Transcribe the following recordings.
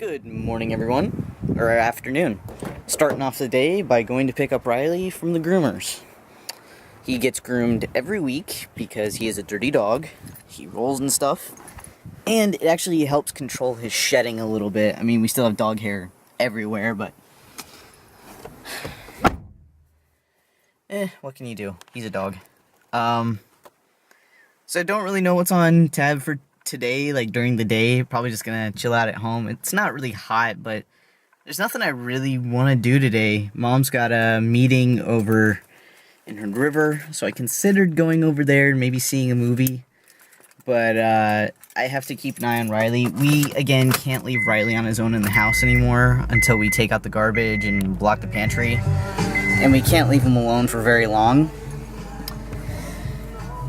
Good morning, everyone, or afternoon. Starting off the day by going to pick up Riley from the groomers. He gets groomed every week because he is a dirty dog. He rolls and stuff, and it actually helps control his shedding a little bit. I mean, we still have dog hair everywhere, but what can you do? He's a dog. So I don't really know what's on tab for today, like during the day. Probably just gonna chill out at home. It's not really hot, but there's nothing I really want to do today. Mom's got a meeting over in Hood River, so I considered going over there and maybe seeing a movie, but I have to keep an eye on Riley. We again can't leave Riley on his own in the house anymore until we take out the garbage and block the pantry, and we can't leave him alone for very long.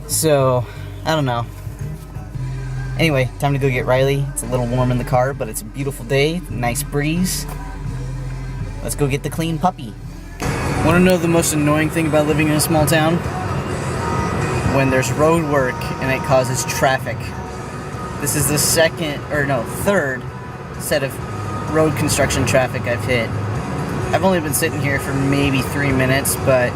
So I don't know. Anyway, time to go get Riley. It's a little warm in the car, but it's a beautiful day, nice breeze. Let's go get the clean puppy. Want to know the most annoying thing about living in a small town? When there's road work and it causes traffic. This is the third set of road construction traffic I've hit. I've only been sitting here for maybe 3 minutes, but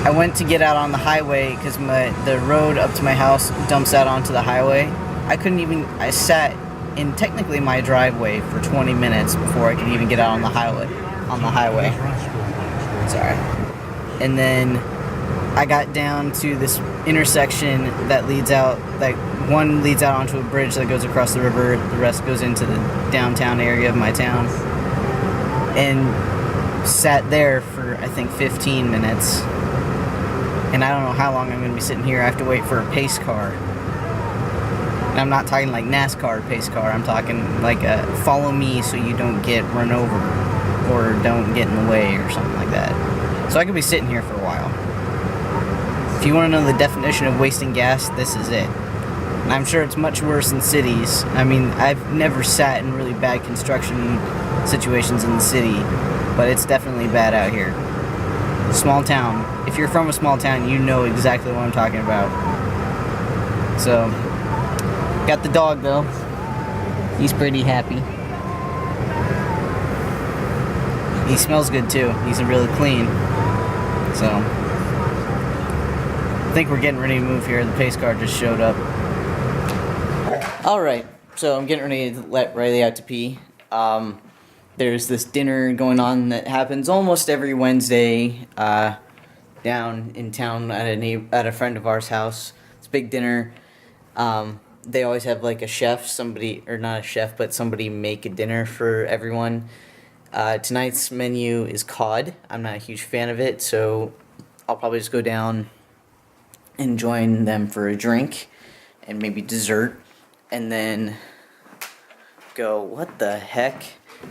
I went to get out on the highway because the road up to my house dumps out onto the highway. I sat in technically my driveway for 20 minutes before I could even get out on the highway. Sorry. And then I got down to this intersection that leads out, one leads out onto a bridge that goes across the river, the rest goes into the downtown area of my town. And sat there for, I think, 15 minutes. And I don't know how long I'm going to be sitting here. I have to wait for a pace car. And I'm not talking like NASCAR pace car. I'm talking like a follow me so you don't get run over or don't get in the way or something like that. So I could be sitting here for a while. If you want to know the definition of wasting gas, this is it. And I'm sure it's much worse in cities. I mean, I've never sat in really bad construction situations in the city, but it's definitely bad out here. Small town. If you're from a small town, you know exactly what I'm talking about. So, got the dog though. He's pretty happy. He smells good too. He's really clean. So, I think we're getting ready to move here. The pace car just showed up. Alright, so I'm getting ready to let Riley out to pee. There's this dinner going on that happens almost every Wednesday down in town at a friend of ours' house. It's a big dinner. They always have like a chef, somebody make a dinner for everyone. Tonight's menu is cod. I'm not a huge fan of it, so I'll probably just go down and join them for a drink and maybe dessert, and then go, what the heck?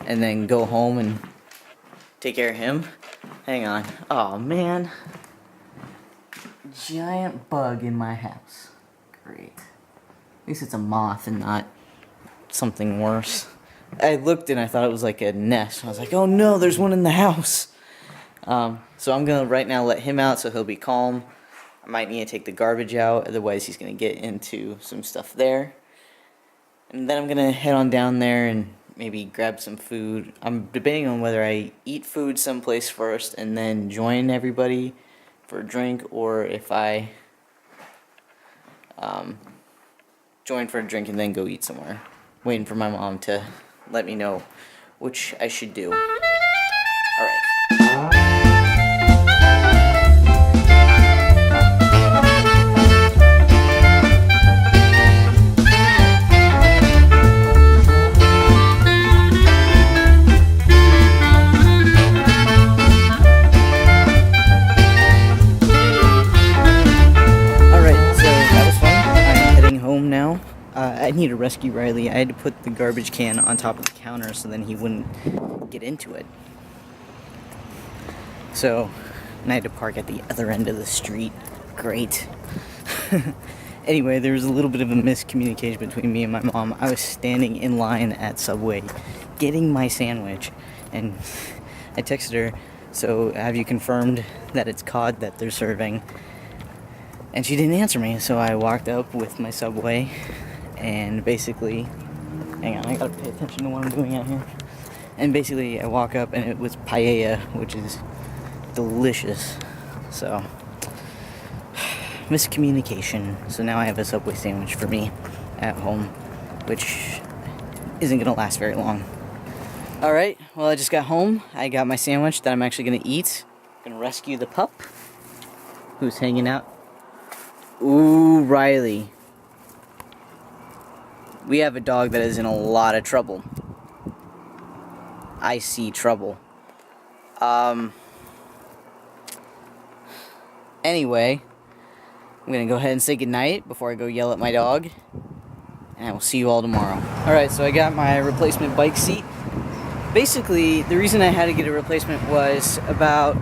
And then go home and take care of him. Hang on. Oh, man. Giant bug in my house. Great. At least it's a moth and not something worse. I looked and I thought it was like a nest. I was like, oh no, there's one in the house. So I'm going to right now let him out so he'll be calm. I might need to take the garbage out, otherwise he's going to get into some stuff there. And then I'm going to head on down there and maybe grab some food. I'm debating on whether I eat food someplace first and then join everybody for a drink, or if I join for a drink and then go eat somewhere. Waiting for my mom to let me know which I should do. Alright. I need to rescue Riley. I had to put the garbage can on top of the counter so then he wouldn't get into it. So, and I had to park at the other end of the street. Great. Anyway, there was a little bit of a miscommunication between me and my mom. I was standing in line at Subway getting my sandwich, and I texted her, so have you confirmed that it's cod that they're serving? And she didn't answer me, so I walked up with my Subway and basically Hang on, I gotta pay attention to what I'm doing out here. And basically, I walk up and it was paella, which is delicious. So, miscommunication. So now I have a Subway sandwich for me at home, which isn't gonna last very long. Alright, well, I just got home. I got my sandwich that I'm actually gonna eat. I'm gonna rescue the pup who's hanging out. Ooh, Riley. We have a dog that is in a lot of trouble. I see trouble. Anyway, I'm gonna go ahead and say goodnight before I go yell at my dog. And I will see you all tomorrow. Alright, so I got my replacement bike seat. Basically, the reason I had to get a replacement was about...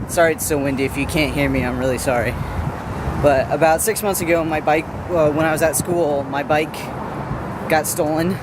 Sorry it's so windy. If you can't hear me, I'm really sorry. But about 6 months ago, my bike, when I was at school, my bike got stolen.